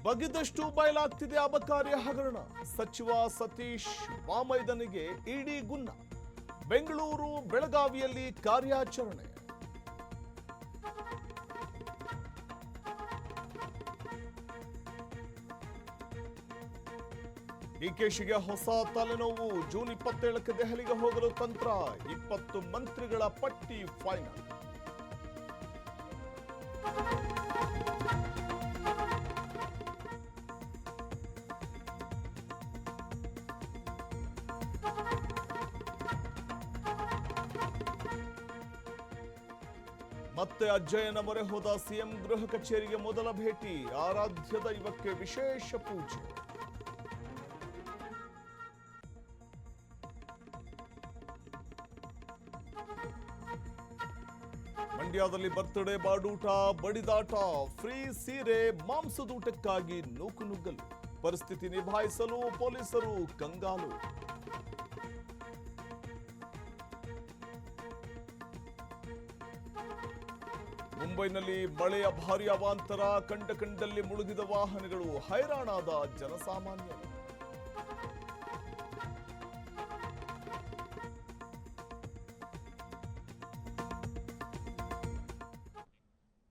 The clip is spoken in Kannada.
ಬಗೆದಷ್ಟು ಬಯಲಾಗ್ತಿದೆ ಅಬಕಾರಿ ಹಗರಣ. ಸಚಿವ ಸತೀಶ್ ವಾಮೈದನಿಗೆ ಇಡಿ ಗುನ್ನ. ಬೆಂಗಳೂರು ಬೆಳಗಾವಿಯಲ್ಲಿ ಕಾರ್ಯಾಚರಣೆ. ಡಿಕೆಶಿಗೆ ಹೊಸ ತಲೆನೋವು. ಜೂನ್ 27ಕ್ಕೆ ದೆಹಲಿಗೆ ಹೋಗಲು ತಂತ್ರ. 20 ಮಂತ್ರಿಗಳ ಪಟ್ಟಿ ಫೈನಲ್. ಮತ್ತೆ ಅಜ್ಜಯ್ಯನ ಮೊರೆ ಹೋದ ಸಿಎಂ. ಗೃಹ ಕಚೇರಿಗೆ ಮೊದಲ ಭೇಟಿ. ಆರಾಧ್ಯ ದೈವಕ್ಕೆ ವಿಶೇಷ ಪೂಜೆ. ಮಂಡ್ಯದಲ್ಲಿ ಬರ್ತ್ಡೇ ಬಾಡೂಟ, ಬಡಿದಾಟ, ಫ್ರೀ ಸೀರೆ, ಮಾಂಸದೂಟಕ್ಕಾಗಿ ನೂಕುನುಗ್ಗಲು. ಪರಿಸ್ಥಿತಿ ನಿಭಾಯಿಸಲು ಪೊಲೀಸರು ಕಂಗಾಲು. ಮುಂಬೈನಲ್ಲಿ ಮಳೆಯ ಭಾರೀ ಅವಾಂತರ. ಕಂಡಲ್ಲಿ ಮುಳುಗಿದ ವಾಹನಗಳು. ಹೈರಾಣಾದ ಜನಸಾಮಾನ್ಯರು.